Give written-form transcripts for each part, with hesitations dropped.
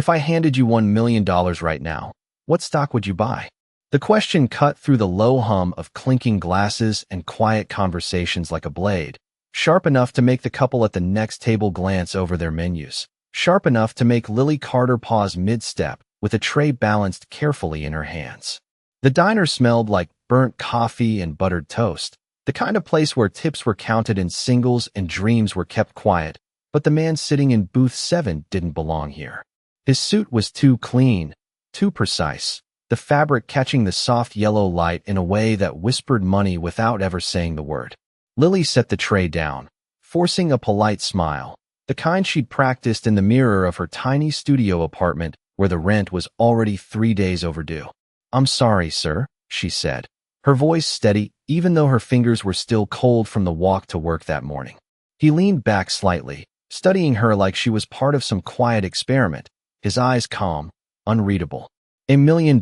If I handed you $1 million right now, what stock would you buy? The question cut through the low hum of clinking glasses and quiet conversations like a blade, sharp enough to make the couple at the next table glance over their menus, sharp enough to make Lily Carter pause mid-step with a tray balanced carefully in her hands. The diner smelled like burnt coffee and buttered toast, the kind of place where tips were counted in singles and dreams were kept quiet, but the man sitting in booth 7 didn't belong here. His suit was too clean, too precise, the fabric catching the soft yellow light in a way that whispered money without ever saying the word. Lily set the tray down, forcing a polite smile, the kind she'd practiced in the mirror of her tiny studio apartment where the rent was already 3 days overdue. "I'm sorry, sir," she said, her voice steady even though her fingers were still cold from the walk to work that morning. He leaned back slightly, studying her like she was part of some quiet experiment, his eyes calm, unreadable. $1 million,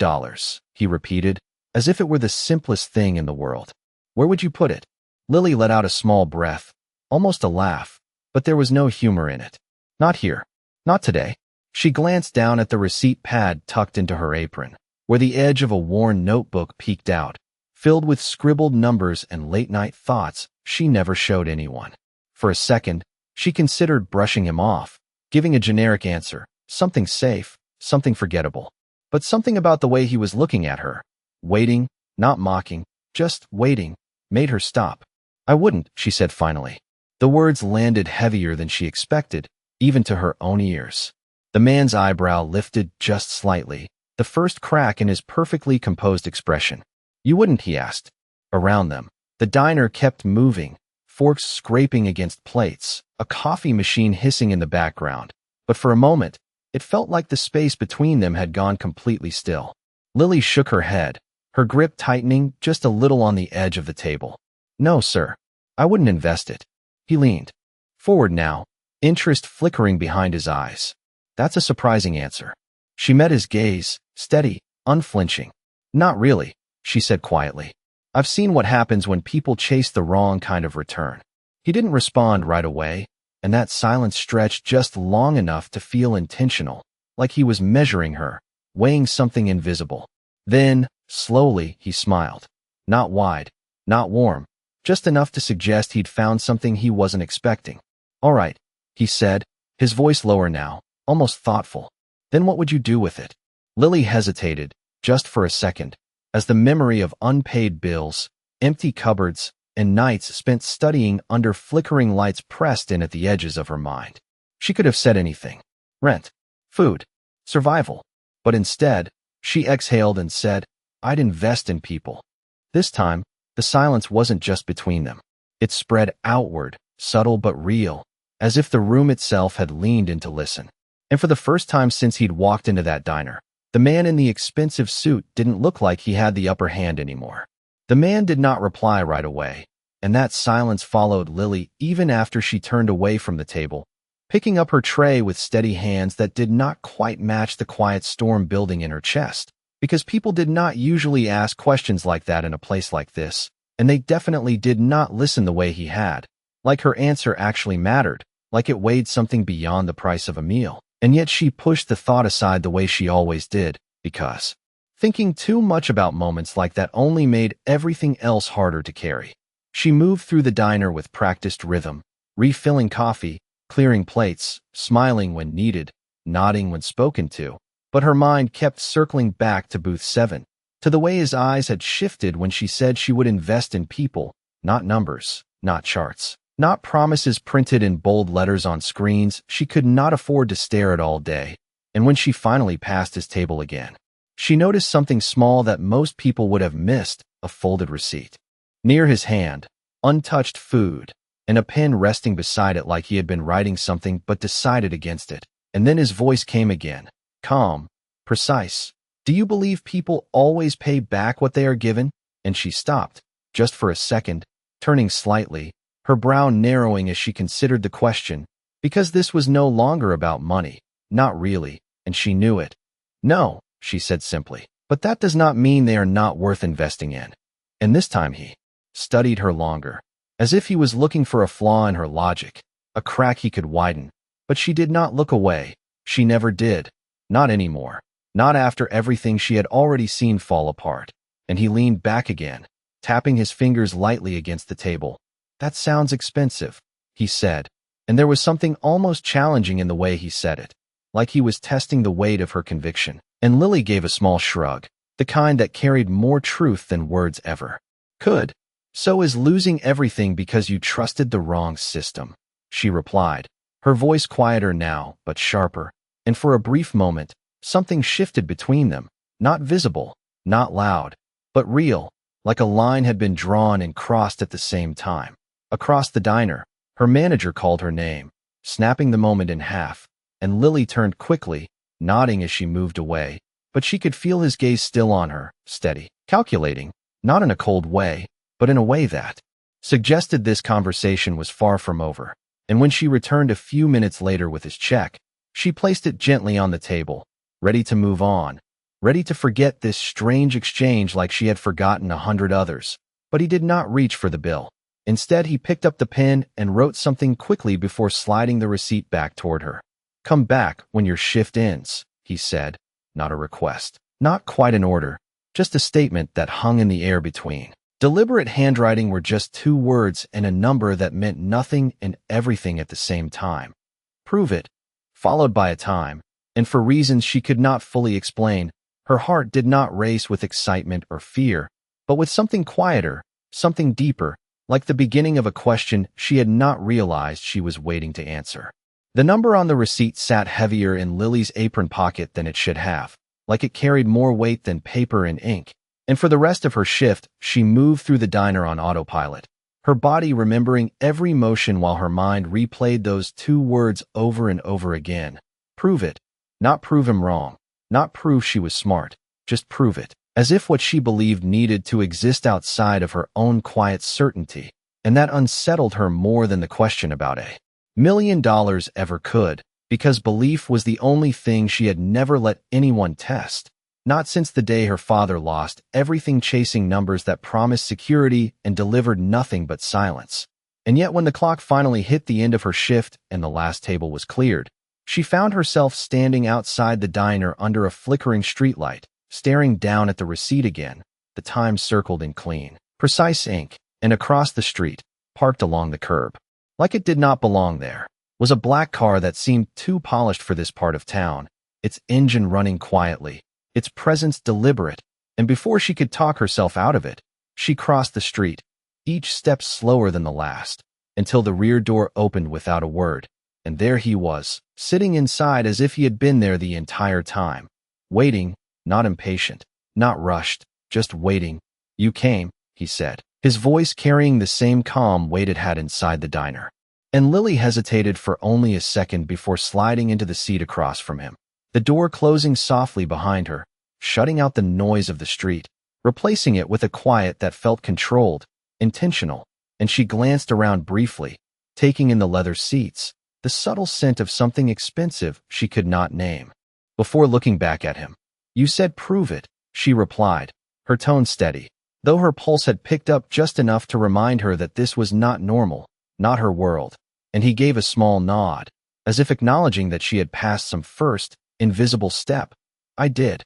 he repeated, as if it were the simplest thing in the world. "Where would you put it?" Lily let out a small breath, almost a laugh, but there was no humor in it. "Not here. Not today." She glanced down at the receipt pad tucked into her apron, where the edge of a worn notebook peeked out, filled with scribbled numbers and late-night thoughts she never showed anyone. For a second, she considered brushing him off, giving a generic answer, something safe, something forgettable. But something about the way he was looking at her, waiting, not mocking, just waiting, made her stop. "I wouldn't," she said finally. The words landed heavier than she expected, even to her own ears. The man's eyebrow lifted just slightly, the first crack in his perfectly composed expression. "You wouldn't?" he asked. Around them, the diner kept moving, forks scraping against plates, a coffee machine hissing in the background. But for a moment, it felt like the space between them had gone completely still. Lily shook her head, her grip tightening just a little on the edge of the table. "No, sir. I wouldn't invest it." He leaned forward now, interest flickering behind his eyes. "That's a surprising answer." She met his gaze, steady, unflinching. "Not really," she said quietly. "I've seen what happens when people chase the wrong kind of return." He didn't respond right away, and that silence stretched just long enough to feel intentional, like he was measuring her, weighing something invisible. Then, slowly, he smiled. Not wide, not warm, just enough to suggest he'd found something he wasn't expecting. "All right," he said, his voice lower now, almost thoughtful. "Then what would you do with it?" Lily hesitated, just for a second, as the memory of unpaid bills, empty cupboards, and nights spent studying under flickering lights pressed in at the edges of her mind. She could have said anything. Rent, food, survival. But instead, she exhaled and said, "I'd invest in people." This time, the silence wasn't just between them. It spread outward, subtle but real, as if the room itself had leaned in to listen. And for the first time since he'd walked into that diner, the man in the expensive suit didn't look like he had the upper hand anymore. The man did not reply right away, and that silence followed Lily even after she turned away from the table, picking up her tray with steady hands that did not quite match the quiet storm building in her chest, because people did not usually ask questions like that in a place like this, and they definitely did not listen the way he had, like her answer actually mattered, like it weighed something beyond the price of a meal. And yet she pushed the thought aside the way she always did, because thinking too much about moments like that only made everything else harder to carry. She moved through the diner with practiced rhythm, refilling coffee, clearing plates, smiling when needed, nodding when spoken to, but her mind kept circling back to booth 7, to the way his eyes had shifted when she said she would invest in people, not numbers, not charts. Not promises printed in bold letters on screens she could not afford to stare at all day, and when she finally passed his table again, she noticed something small that most people would have missed, a folded receipt. Near his hand, untouched food, and a pen resting beside it like he had been writing something but decided against it. And then his voice came again, calm, precise. "Do you believe people always pay back what they are given?" And she stopped, just for a second, turning slightly, her brow narrowing as she considered the question, because this was no longer about money, not really, and she knew it. "No," she said simply, "but that does not mean they are not worth investing in." And this time he studied her longer, as if he was looking for a flaw in her logic, a crack he could widen, but she did not look away, she never did. Not anymore. Not after everything she had already seen fall apart. And he leaned back again, tapping his fingers lightly against the table. "That sounds expensive," he said, and there was something almost challenging in the way he said it, like he was testing the weight of her conviction. And Lily gave a small shrug, the kind that carried more truth than words ever could. "So is losing everything because you trusted the wrong system," she replied, her voice quieter now, but sharper. And for a brief moment, something shifted between them, not visible, not loud, but real, like a line had been drawn and crossed at the same time. Across the diner, her manager called her name, snapping the moment in half, and Lily turned quickly, nodding as she moved away, but she could feel his gaze still on her, steady, calculating, not in a cold way, but in a way that suggested this conversation was far from over. And when she returned a few minutes later with his check, she placed it gently on the table, ready to move on, ready to forget this strange exchange like she had forgotten 100 others. But he did not reach for the bill. Instead, he picked up the pen and wrote something quickly before sliding the receipt back toward her. "Come back when your shift ends," he said, not a request, not quite an order, just a statement that hung in the air between. Deliberate handwriting were just 2 words and a number that meant nothing and everything at the same time. "Prove it," followed by a time, and for reasons she could not fully explain, her heart did not race with excitement or fear, but with something quieter, something deeper, like the beginning of a question she had not realized she was waiting to answer. The number on the receipt sat heavier in Lily's apron pocket than it should have, like it carried more weight than paper and ink. And for the rest of her shift, she moved through the diner on autopilot, her body remembering every motion while her mind replayed those 2 words over and over again. Prove it. Not prove him wrong. Not prove she was smart. Just prove it. As if what she believed needed to exist outside of her own quiet certainty. And that unsettled her more than the question about $1 million ever could, because belief was the only thing she had never let anyone test. Not since the day her father lost everything chasing numbers that promised security and delivered nothing but silence. And yet when the clock finally hit the end of her shift and the last table was cleared, she found herself standing outside the diner under a flickering streetlight, staring down at the receipt again, the time circled in clean, precise ink, and across the street, parked along the curb, like it did not belong there, was a black car that seemed too polished for this part of town, its engine running quietly, its presence deliberate, and before she could talk herself out of it, she crossed the street, each step slower than the last, until the rear door opened without a word, and there he was, sitting inside as if he had been there the entire time, waiting, not impatient, not rushed, just waiting. "You came," he said, his voice carrying the same calm weight it had inside the diner. And Lily hesitated for only a second before sliding into the seat across from him, the door closing softly behind her, shutting out the noise of the street, replacing it with a quiet that felt controlled, intentional, and she glanced around briefly, taking in the leather seats, the subtle scent of something expensive she could not name, before looking back at him. "You said prove it," she replied, her tone steady, though her pulse had picked up just enough to remind her that this was not normal, not her world, and he gave a small nod, as if acknowledging that she had passed some first, invisible step. "I did,"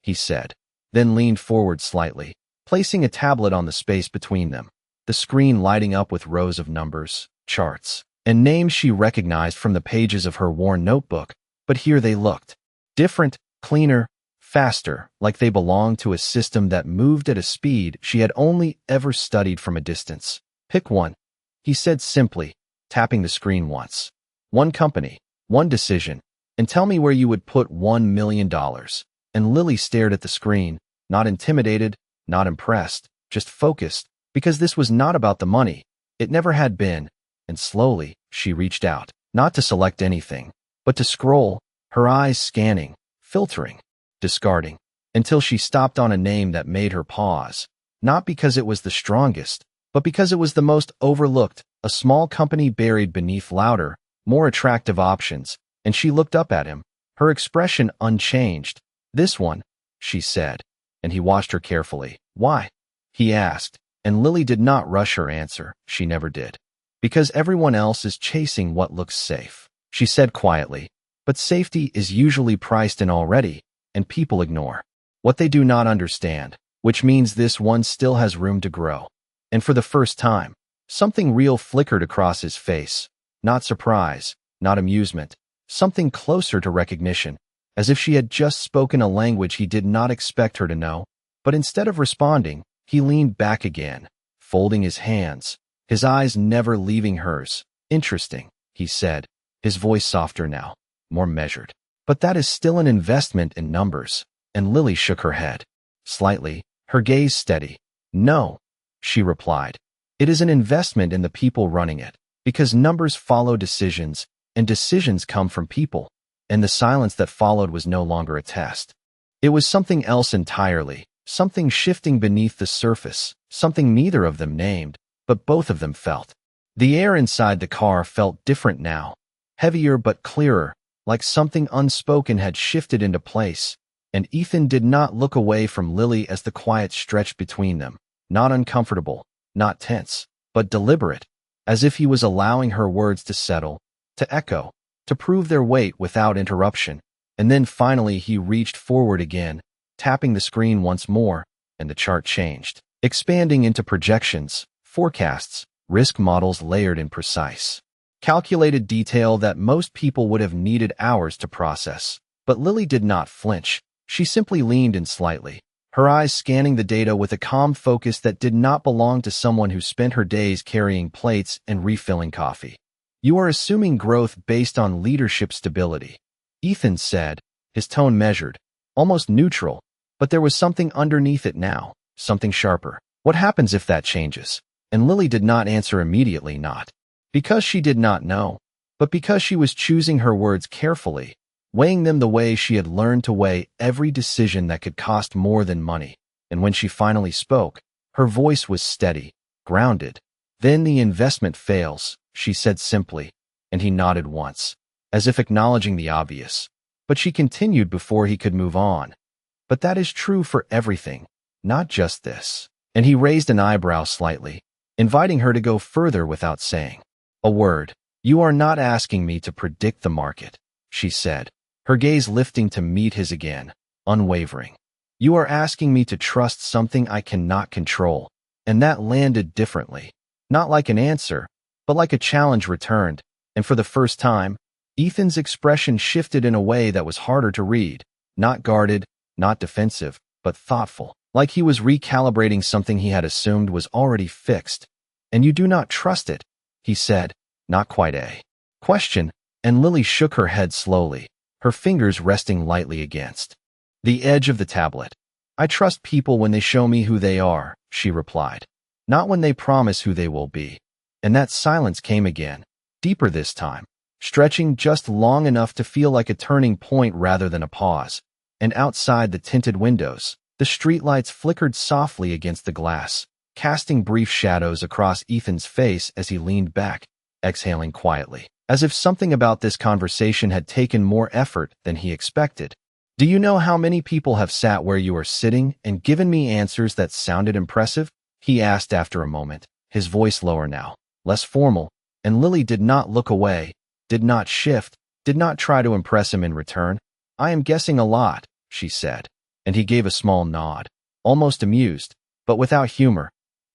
he said, then leaned forward slightly, placing a tablet on the space between them, the screen lighting up with rows of numbers, charts, and names she recognized from the pages of her worn notebook, but here they looked. Different, cleaner, faster, like they belonged to a system that moved at a speed she had only ever studied from a distance. "Pick one," he said simply, tapping the screen once. "One company, one decision, and tell me where you would put $1 million. And Lily stared at the screen, not intimidated, not impressed, just focused, because this was not about the money. It never had been, and slowly, she reached out, not to select anything, but to scroll, her eyes scanning, filtering, discarding, until she stopped on a name that made her pause, not because it was the strongest, but because it was the most overlooked, a small company buried beneath louder, more attractive options, and she looked up at him, her expression unchanged. "This one," she said, and he watched her carefully. "Why?" he asked, and Lily did not rush her answer. She never did. "Because everyone else is chasing what looks safe," she said quietly, But safety is usually priced in already, and people ignore what they do not understand, which means this one still has room to grow. And for the first time, something real flickered across his face. Not surprise, not amusement, something closer to recognition, as if she had just spoken a language he did not expect her to know. But instead of responding, he leaned back again, folding his hands, his eyes never leaving hers. Interesting, he said, his voice softer now, more measured. But that is still an investment in numbers. And Lily shook her head. Slightly, her gaze steady. No, she replied. It is an investment in the people running it, because numbers follow decisions, and decisions come from people. And the silence that followed was no longer a test. It was something else entirely, something shifting beneath the surface, something neither of them named, but both of them felt. The air inside the car felt different now, heavier but clearer, like something unspoken had shifted into place. And Ethan did not look away from Lily as the quiet stretched between them, not uncomfortable, not tense, but deliberate, as if he was allowing her words to settle, to echo, to prove their weight without interruption. And then finally he reached forward again, tapping the screen once more, and the chart changed, expanding into projections, forecasts, risk models layered in precise, calculated detail that most people would have needed hours to process. But Lily did not flinch. She simply leaned in slightly, her eyes scanning the data with a calm focus that did not belong to someone who spent her days carrying plates and refilling coffee. You are assuming growth based on leadership stability, Ethan said, his tone measured, almost neutral, but there was something underneath it now, something sharper. What happens if that changes? And Lily did not answer immediately, not because she did not know, but because she was choosing her words carefully, weighing them the way she had learned to weigh every decision that could cost more than money. And when she finally spoke, her voice was steady, grounded. Then the investment fails, she said simply, and he nodded once, as if acknowledging the obvious. But she continued before he could move on. But that is true for everything, not just this. And he raised an eyebrow slightly, inviting her to go further without saying a word. You are not asking me to predict the market, she said, her gaze lifting to meet his again, unwavering. You are asking me to trust something I cannot control. And that landed differently, not like an answer, but like a challenge returned. And for the first time, Ethan's expression shifted in a way that was harder to read, not guarded, not defensive, but thoughtful, like he was recalibrating something he had assumed was already fixed. And you do not trust it, he said, not quite a question, and Lily shook her head slowly, her fingers resting lightly against the edge of the tablet. I trust people when they show me who they are, she replied, not when they promise who they will be. And that silence came again, deeper this time, stretching just long enough to feel like a turning point rather than a pause. And outside the tinted windows, the streetlights flickered softly against the glass, casting brief shadows across Ethan's face as he leaned back, exhaling quietly, as if something about this conversation had taken more effort than he expected. Do you know how many people have sat where you are sitting and given me answers that sounded impressive? He asked after a moment, his voice lower now, less formal, and Lily did not look away, did not shift, did not try to impress him in return. I am guessing a lot, she said, and he gave a small nod, almost amused, but without humor.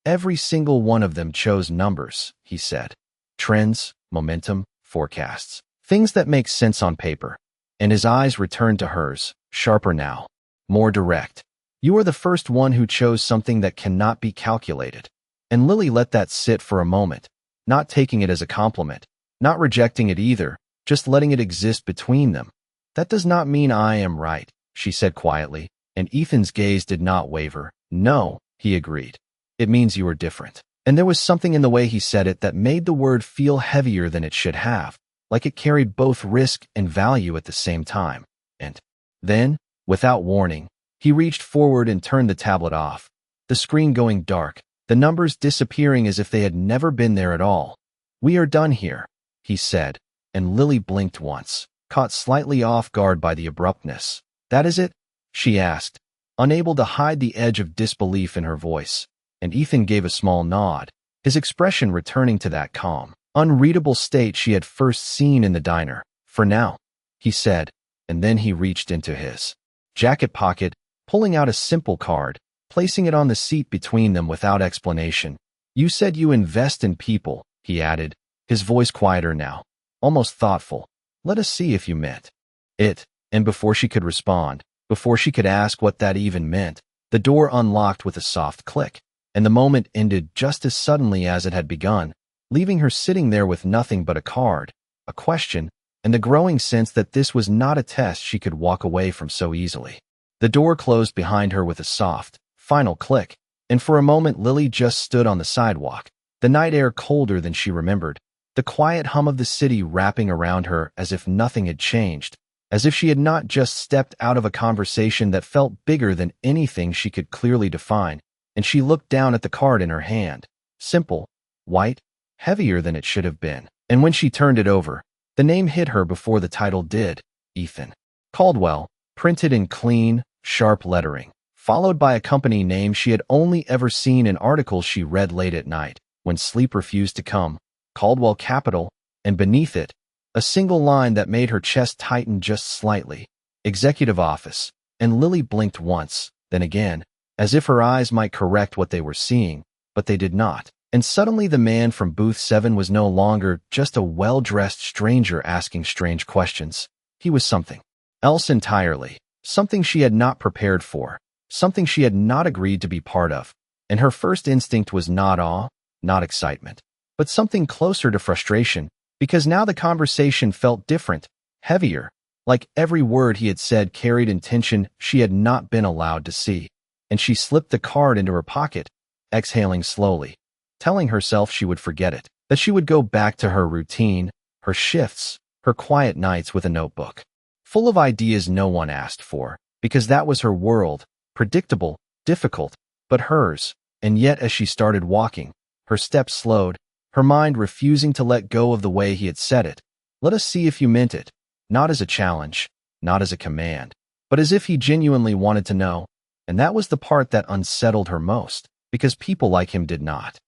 Every single one of them chose numbers, he said. Trends, momentum, forecasts, things that make sense on paper. And his eyes returned to hers, sharper now, more direct. You are the first one who chose something that cannot be calculated. And Lily let that sit for a moment, not taking it as a compliment, not rejecting it either, just letting it exist between them. That does not mean I am right, she said quietly, and Ethan's gaze did not waver. No, he agreed. It means you are different. And there was something in the way he said it that made the word feel heavier than it should have, like it carried both risk and value at the same time. And then, without warning, he reached forward and turned the tablet off, the screen going dark, the numbers disappearing as if they had never been there at all. We are done here, he said, and Lily blinked once, caught slightly off guard by the abruptness. That is it? She asked, unable to hide the edge of disbelief in her voice. And Ethan gave a small nod, his expression returning to that calm, unreadable state she had first seen in the diner. For now. he said, and then he reached into his jacket pocket, pulling out a simple card, placing it on the seat between them without explanation. You said you invest in people, he added, his voice quieter now, almost thoughtful. Let us see if you meant it. And before she could respond, before she could ask what that even meant, the door unlocked with a soft click, and the moment ended just as suddenly as it had begun, leaving her sitting there with nothing but a card, a question, and the growing sense that this was not a test she could walk away from so easily. The door closed behind her with a soft, final click, and for a moment Lily just stood on the sidewalk, the night air colder than she remembered, the quiet hum of the city wrapping around her as if nothing had changed, as if she had not just stepped out of a conversation that felt bigger than anything she could clearly define, and she looked down at the card in her hand, simple, white, heavier than it should have been, and when she turned it over, the name hit her before the title did, Ethan Caldwell, printed in clean, sharp lettering, followed by a company name she had only ever seen in articles she read late at night, when sleep refused to come, Caldwell Capital, and beneath it, a single line that made her chest tighten just slightly, Executive Office, and Lily blinked once, then again, as if her eyes might correct what they were seeing, but they did not. And suddenly the man from Booth 7 was no longer just a well-dressed stranger asking strange questions. He was something else entirely, something she had not prepared for, something she had not agreed to be part of. And her first instinct was not awe, not excitement, but something closer to frustration, because now the conversation felt different, heavier, like every word he had said carried intention she had not been allowed to see. And she slipped the card into her pocket, exhaling slowly, telling herself she would forget it, that she would go back to her routine, her shifts, her quiet nights with a notebook, full of ideas no one asked for, because that was her world, predictable, difficult, but hers. And yet as she started walking, her steps slowed, her mind refusing to let go of the way he had said it. Let us see if you meant it, not as a challenge, not as a command, but as if he genuinely wanted to know. And that was the part that unsettled her most, because people like him did not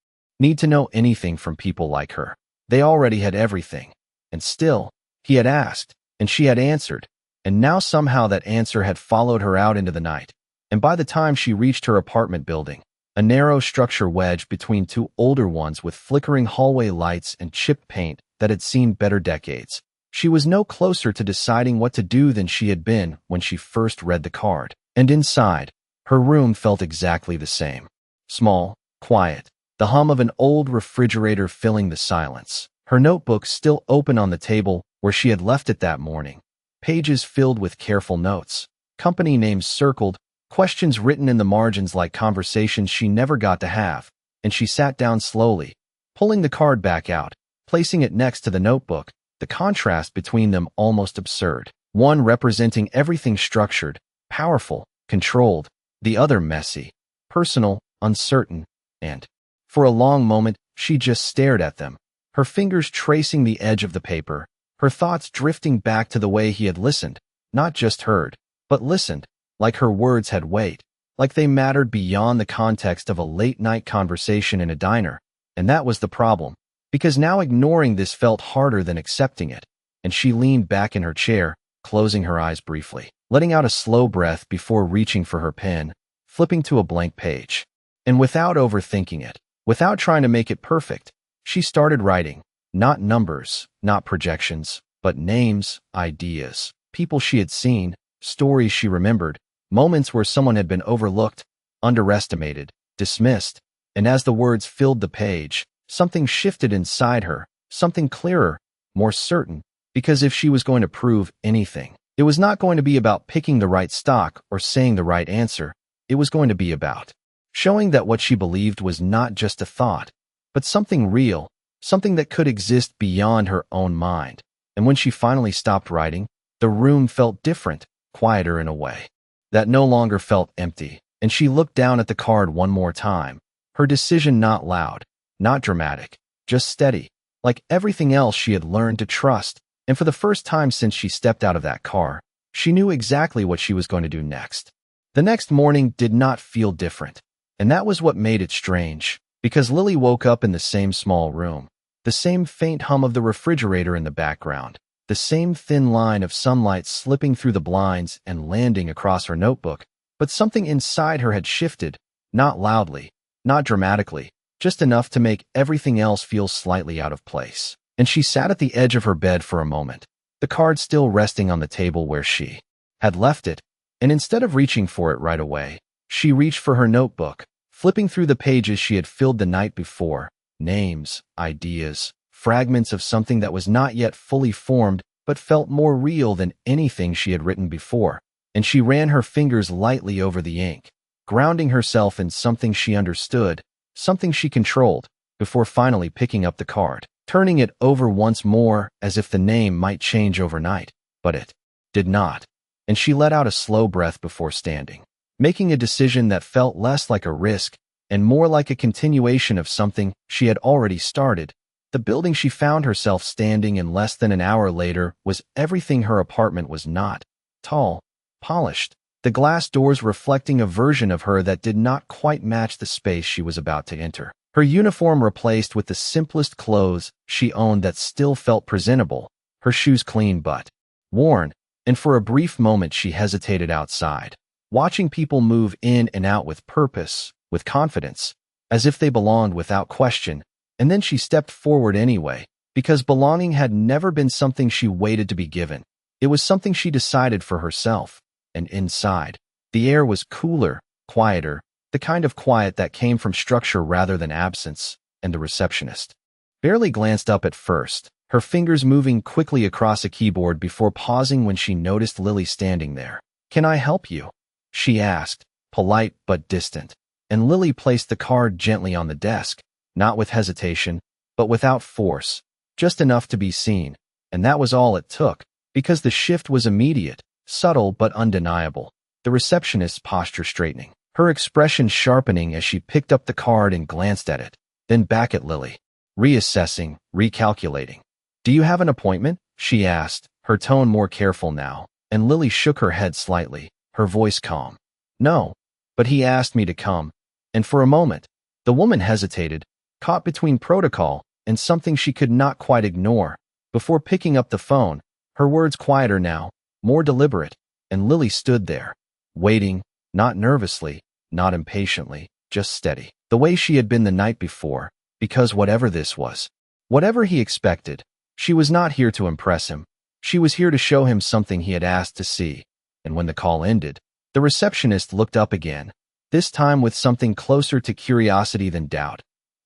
need to know anything from people like her. They already had everything. And still, he had asked, and she had answered, and now somehow that answer had followed her out into the night. And by the time she reached her apartment building, a narrow structure wedged between two older ones with flickering hallway lights and chipped paint that had seen better decades, she was no closer to deciding what to do than she had been when she first read the card. And inside, her room felt exactly the same. Small, quiet, the hum of an old refrigerator filling the silence. Her notebook still open on the table where she had left it that morning. Pages filled with careful notes, company names circled, questions written in the margins like conversations she never got to have. And she sat down slowly, pulling the card back out, placing it next to the notebook, the contrast between them almost absurd. One representing everything structured, powerful, controlled, the other messy, personal, uncertain, and for a long moment, she just stared at them, her fingers tracing the edge of the paper, her thoughts drifting back to the way he had listened, not just heard, but listened, like her words had weight, like they mattered beyond the context of a late-night conversation in a diner. And that was the problem, because now ignoring this felt harder than accepting it, and she leaned back in her chair, closing her eyes briefly, letting out a slow breath before reaching for her pen, flipping to a blank page. And without overthinking it, without trying to make it perfect, she started writing, not numbers, not projections, but names, ideas, people she had seen, stories she remembered, moments where someone had been overlooked, underestimated, dismissed. And as the words filled the page, something shifted inside her, something clearer, more certain, because if she was going to prove anything, it was not going to be about picking the right stock or saying the right answer. It was going to be about showing that what she believed was not just a thought, but something real, something that could exist beyond her own mind. And when she finally stopped writing, the room felt different, quieter in a way that no longer felt empty. And she looked down at the card one more time, her decision not loud, not dramatic, just steady, like everything else she had learned to trust. And for the first time since she stepped out of that car, she knew exactly what she was going to do next. The next morning did not feel different. And that was what made it strange, because Lily woke up in the same small room, the same faint hum of the refrigerator in the background, the same thin line of sunlight slipping through the blinds and landing across her notebook, but something inside her had shifted, not loudly, not dramatically, just enough to make everything else feel slightly out of place. And she sat at the edge of her bed for a moment, the card still resting on the table where she had left it, and instead of reaching for it right away, she reached for her notebook, flipping through the pages she had filled the night before, names, ideas, fragments of something that was not yet fully formed but felt more real than anything she had written before, and she ran her fingers lightly over the ink, grounding herself in something she understood, something she controlled, before finally picking up the card, turning it over once more as if the name might change overnight, but it did not, and she let out a slow breath before standing, making a decision that felt less like a risk and more like a continuation of something she had already started. The building she found herself standing in less than an hour later was everything her apartment was not: tall, polished, the glass doors reflecting a version of her that did not quite match the space she was about to enter. Her uniform replaced with the simplest clothes she owned that still felt presentable, her shoes clean but worn, and for a brief moment she hesitated outside, watching people move in and out with purpose, with confidence, as if they belonged without question. And then she stepped forward anyway, because belonging had never been something she waited to be given. It was something she decided for herself. And inside, the air was cooler, quieter, the kind of quiet that came from structure rather than absence, and the receptionist barely glanced up at first, her fingers moving quickly across a keyboard before pausing when she noticed Lily standing there. "Can I help you?" she asked, polite but distant, and Lily placed the card gently on the desk, not with hesitation, but without force, just enough to be seen, and that was all it took, because the shift was immediate, subtle but undeniable, the receptionist's posture straightening, her expression sharpening as she picked up the card and glanced at it, then back at Lily, reassessing, recalculating. "Do you have an appointment?" she asked, her tone more careful now, and Lily shook her head slightly, her voice calm. "No, but he asked me to come," and for a moment, the woman hesitated, caught between protocol and something she could not quite ignore, before picking up the phone, her words quieter now, more deliberate, and Lily stood there, waiting, not nervously, not impatiently, just steady, the way she had been the night before, because whatever this was, whatever he expected, she was not here to impress him. She was here to show him something he had asked to see, and when the call ended, the receptionist looked up again, this time with something closer to curiosity than doubt.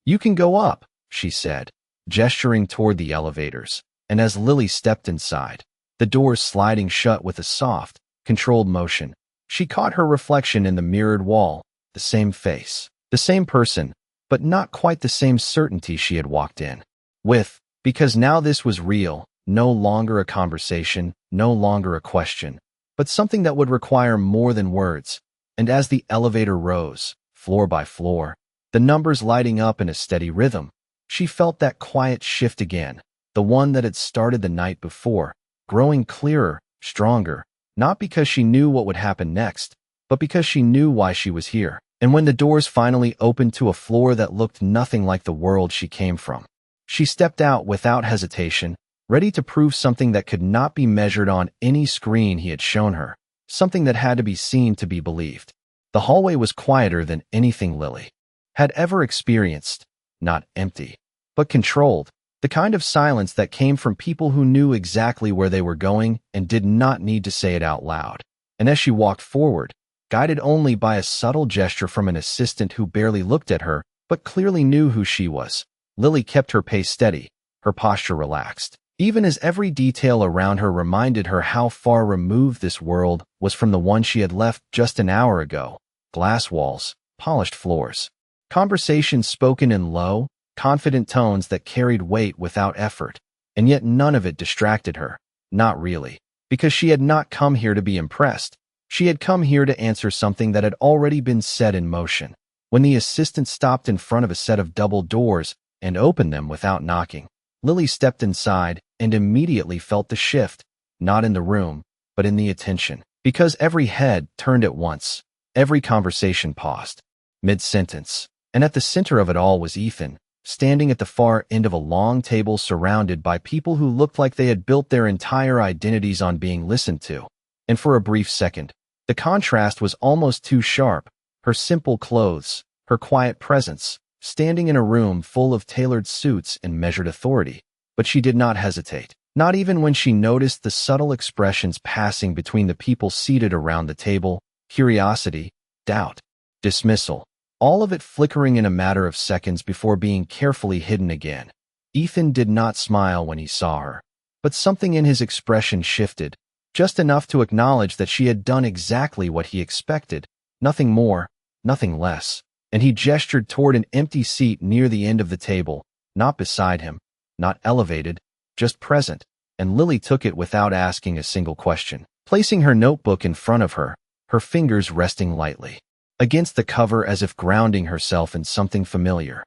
"You can go up," she said, gesturing toward the elevators, and as Lily stepped inside, the doors sliding shut with a soft, controlled motion, she caught her reflection in the mirrored wall, the same face, the same person, but not quite the same certainty she had walked in with, because now this was real, no longer a conversation, no longer a question, but something that would require more than words. And as the elevator rose, floor by floor, the numbers lighting up in a steady rhythm, she felt that quiet shift again, the one that had started the night before, growing clearer, stronger, not because she knew what would happen next, but because she knew why she was here. And when the doors finally opened to a floor that looked nothing like the world she came from, she stepped out without hesitation, ready to prove something that could not be measured on any screen he had shown her, something that had to be seen to be believed. The hallway was quieter than anything Lily had ever experienced, not empty, but controlled, the kind of silence that came from people who knew exactly where they were going and did not need to say it out loud. And as she walked forward, guided only by a subtle gesture from an assistant who barely looked at her, but clearly knew who she was, Lily kept her pace steady, her posture relaxed, even as every detail around her reminded her how far removed this world was from the one she had left just an hour ago. Glass walls, polished floors, conversations spoken in low, confident tones that carried weight without effort, and yet none of it distracted her, not really, because she had not come here to be impressed. She had come here to answer something that had already been set in motion. When the assistant stopped in front of a set of double doors and opened them without knocking, Lily stepped inside and immediately felt the shift, not in the room, but in the attention, because every head turned at once, every conversation paused, mid-sentence, and at the center of it all was Ethan, standing at the far end of a long table surrounded by people who looked like they had built their entire identities on being listened to. And for a brief second, the contrast was almost too sharp. Her simple clothes, her quiet presence, standing in a room full of tailored suits and measured authority. But she did not hesitate, not even when she noticed the subtle expressions passing between the people seated around the table: curiosity, doubt, dismissal, all of it flickering in a matter of seconds before being carefully hidden again. Ethan did not smile when he saw her, but something in his expression shifted, just enough to acknowledge that she had done exactly what he expected, nothing more, nothing less. And he gestured toward an empty seat near the end of the table, not beside him, not elevated, just present, and Lily took it without asking a single question, placing her notebook in front of her, her fingers resting lightly against the cover as if grounding herself in something familiar.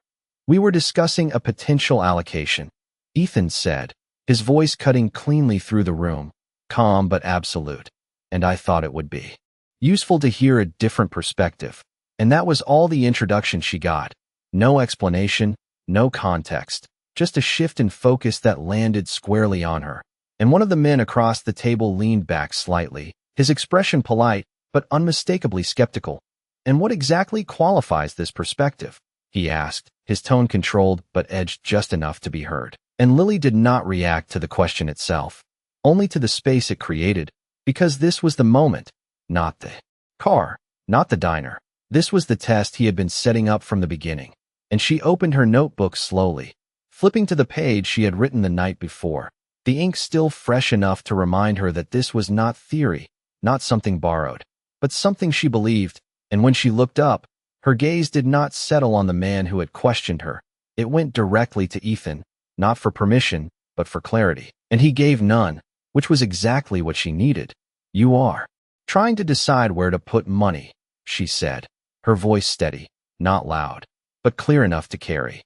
"We were discussing a potential allocation," Ethan said, his voice cutting cleanly through the room, calm but absolute. "And I thought it would be useful to hear a different perspective." And that was all the introduction she got. No explanation, no context, just a shift in focus that landed squarely on her. And one of the men across the table leaned back slightly, his expression polite, but unmistakably skeptical. "And what exactly qualifies this perspective?" he asked, his tone controlled but edged just enough to be heard. And Lily did not react to the question itself, only to the space it created, because this was the moment, not the car, not the diner. This was the test he had been setting up from the beginning, and she opened her notebook slowly, flipping to the page she had written the night before, the ink still fresh enough to remind her that this was not theory, not something borrowed, but something she believed. And when she looked up, her gaze did not settle on the man who had questioned her. It went directly to Ethan, not for permission, but for clarity. And he gave none, which was exactly what she needed. "You are trying to decide where to put money," she said, her voice steady, not loud, but clear enough to carry.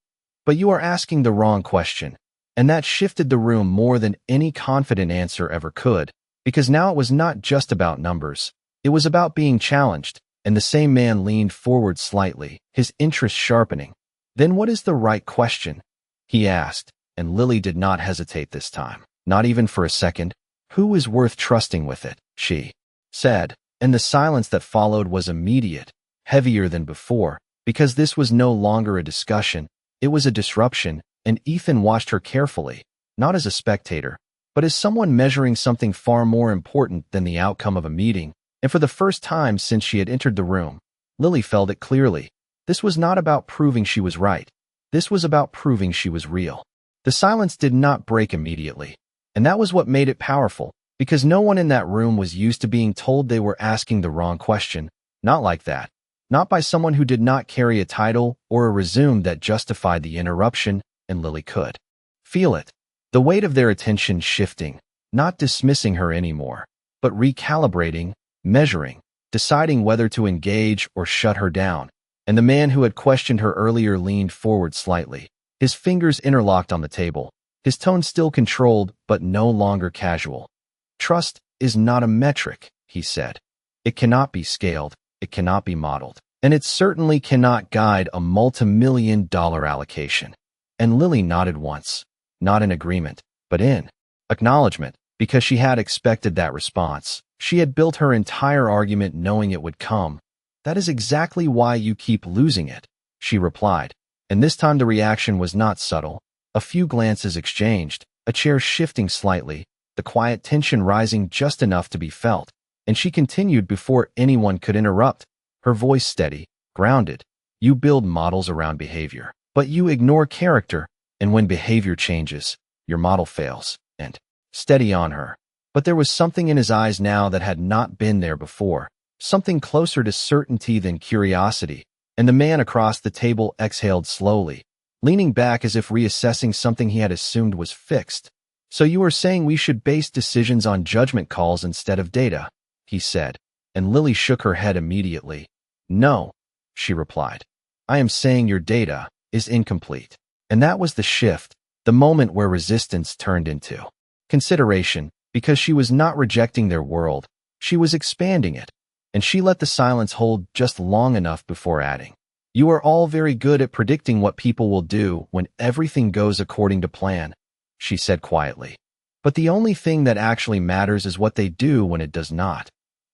"But you are asking the wrong question." And that shifted the room more than any confident answer ever could, because now it was not just about numbers. It was about being challenged, and the same man leaned forward slightly, his interest sharpening. "Then what is the right question?" he asked, and Lily did not hesitate this time, not even for a second. "Who is worth trusting with it?" she said, and the silence that followed was immediate, heavier than before, because this was no longer a discussion, it was a disruption, and Ethan watched her carefully, not as a spectator, but as someone measuring something far more important than the outcome of a meeting. And for the first time since she had entered the room, Lily felt it clearly. This was not about proving she was right. This was about proving she was real. The silence did not break immediately, and that was what made it powerful, because no one in that room was used to being told they were asking the wrong question, not like that. Not by someone who did not carry a title or a resume that justified the interruption, and Lily could feel it. The weight of their attention shifting, not dismissing her anymore, but recalibrating, measuring, deciding whether to engage or shut her down. And the man who had questioned her earlier leaned forward slightly, his fingers interlocked on the table, his tone still controlled but no longer casual. "Trust is not a metric," he said. "It cannot be scaled. It cannot be modeled, and it certainly cannot guide a multi-million-dollar allocation." And Lily nodded once, not in agreement, but in acknowledgement, because she had expected that response. She had built her entire argument knowing it would come. "That is exactly why you keep losing it," she replied, and this time the reaction was not subtle. A few glances exchanged, a chair shifting slightly, the quiet tension rising just enough to be felt. And she continued before anyone could interrupt, her voice steady, grounded. "You build models around behavior, but you ignore character, and when behavior changes, your model fails." And steady on her. But there was something in his eyes now that had not been there before, something closer to certainty than curiosity, and the man across the table exhaled slowly, leaning back as if reassessing something he had assumed was fixed. "So you are saying we should base decisions on judgment calls instead of data?" he said, and Lily shook her head immediately. "No," she replied. "I am saying your data is incomplete." And that was the shift, the moment where resistance turned into consideration, because she was not rejecting their world, she was expanding it, and she let the silence hold just long enough before adding, You are all very good at predicting what people will do when everything goes according to plan, she said quietly. But the only thing that actually matters is what they do when it does not.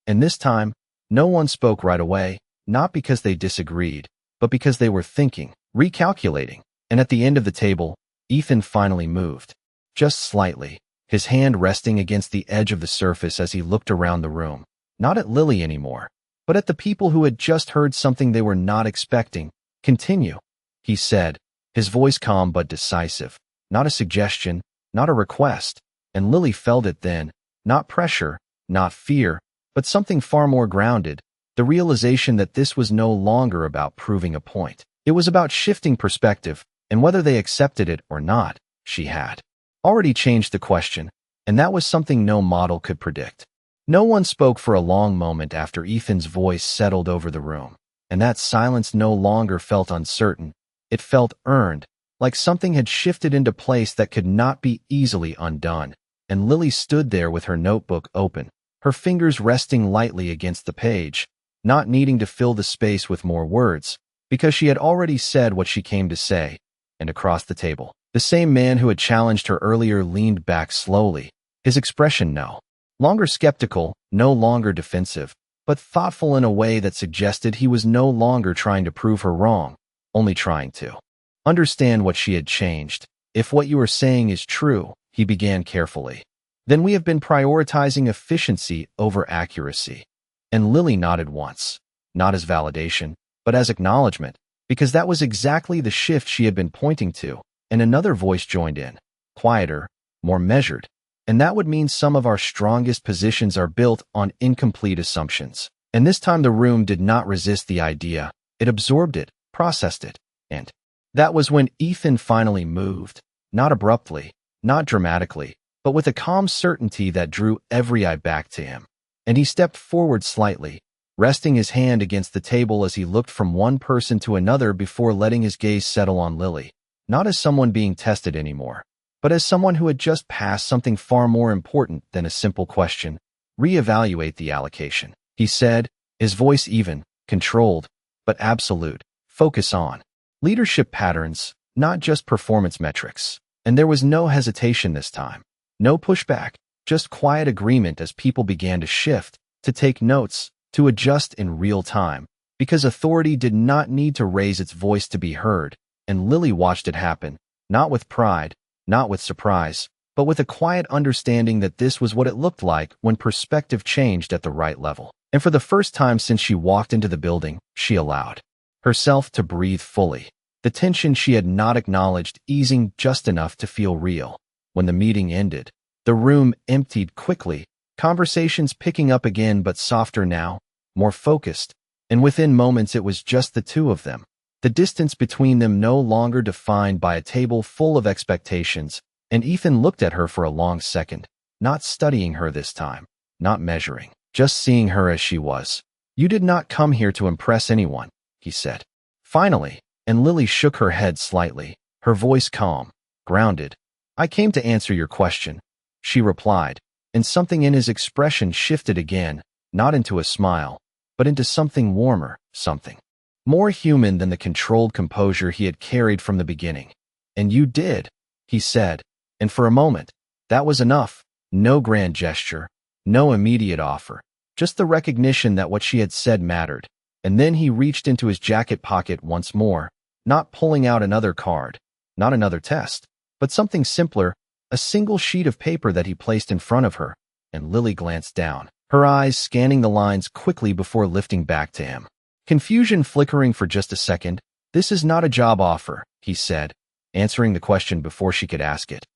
And this time, no one spoke right away, not because they disagreed, but because they were thinking, recalculating. And at the end of the table, Ethan finally moved. Just slightly, his hand resting against the edge of the surface as he looked around the room. Not at Lily anymore, but at the people who had just heard something they were not expecting. Continue, he said, his voice calm but decisive. Not a suggestion, not a request. And Lily felt it then, not pressure, not fear, but something far more grounded, the realization that this was no longer about proving a point. It was about shifting perspective, and whether they accepted it or not, she had already changed the question, and that was something no model could predict. No one spoke for a long moment after Ethan's voice settled over the room, and that silence no longer felt uncertain. It felt earned, like something had shifted into place that could not be easily undone. And Lily stood there with her notebook open, her fingers resting lightly against the page, not needing to fill the space with more words, because she had already said what she came to say. And across the table, the same man who had challenged her earlier leaned back slowly, his expression no longer skeptical, no longer defensive, but thoughtful in a way that suggested he was no longer trying to prove her wrong, only trying to understand what she had changed. If what you are saying is true, he began carefully, then we have been prioritizing efficiency over accuracy. And Lily nodded once, not as validation, but as acknowledgement, because that was exactly the shift she had been pointing to. And another voice joined in, quieter, more measured. And that would mean some of our strongest positions are built on incomplete assumptions. And this time the room did not resist the idea. It absorbed it, processed it, and that was when Ethan finally moved, not abruptly, not dramatically, but with a calm certainty that drew every eye back to him. And he stepped forward slightly, resting his hand against the table as he looked from one person to another before letting his gaze settle on Lily, not as someone being tested anymore, but as someone who had just passed something far more important than a simple question. Reevaluate the allocation, he said, his voice even, controlled, but absolute. Focus on leadership patterns, not just performance metrics. And there was no hesitation this time, no pushback, just quiet agreement as people began to shift, to take notes, to adjust in real time, because authority did not need to raise its voice to be heard. And Lily watched it happen, not with pride, not with surprise, but with a quiet understanding that this was what it looked like when perspective changed at the right level. And for the first time since she walked into the building, she allowed herself to breathe fully, the tension she had not acknowledged easing just enough to feel real. When the meeting ended, the room emptied quickly, conversations picking up again but softer now, more focused, and within moments it was just the two of them, the distance between them no longer defined by a table full of expectations. And Ethan looked at her for a long second, not studying her this time, not measuring, just seeing her as she was. "You did not come here to impress anyone," he said. Finally, and Lily shook her head slightly, her voice calm, grounded. "I came to answer your question," she replied, and something in his expression shifted again, not into a smile, but into something warmer, something more human than the controlled composure he had carried from the beginning. "And you did," he said, and for a moment, that was enough. No grand gesture, no immediate offer, just the recognition that what she had said mattered. And then he reached into his jacket pocket once more, not pulling out another card, not another test, but something simpler, a single sheet of paper that he placed in front of her. And Lily glanced down, her eyes scanning the lines quickly before lifting back to him, confusion flickering for just a second. "This is not a job offer," he said, answering the question before she could ask it.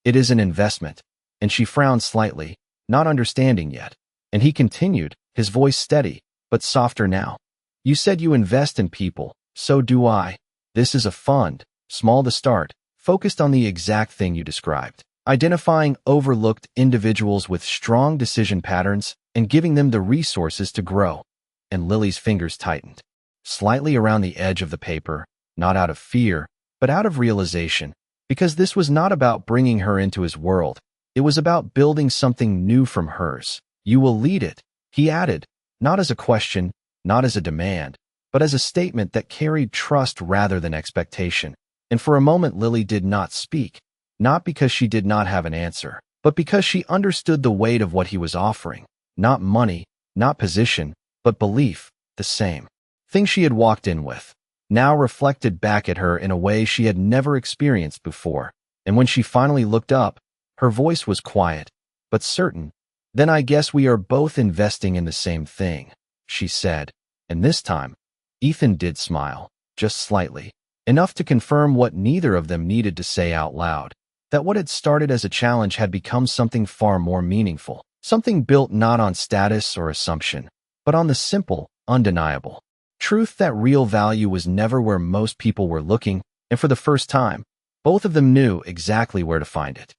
"It is an investment." And she frowned slightly, not understanding yet. And he continued, his voice steady, but softer now. "You said you invest in people, so do I. This is a fund, small to start, focused on the exact thing you described, identifying overlooked individuals with strong decision patterns and giving them the resources to grow." And Lily's fingers tightened, slightly around the edge of the paper, not out of fear, but out of realization, because this was not about bringing her into his world. It was about building something new from hers. "You will lead it," he added, not as a question, not as a demand, but as a statement that carried trust rather than expectation. And for a moment Lily did not speak, not because she did not have an answer, but because she understood the weight of what he was offering. Not money, not position, but belief, the same thing she had walked in with, now reflected back at her in a way she had never experienced before. And when she finally looked up, her voice was quiet, but certain. "Then I guess we are both investing in the same thing," she said. And this time, Ethan did smile, just slightly, enough to confirm what neither of them needed to say out loud, that what had started as a challenge had become something far more meaningful, something built not on status or assumption, but on the simple, undeniable truth that real value was never where most people were looking, and for the first time, both of them knew exactly where to find it.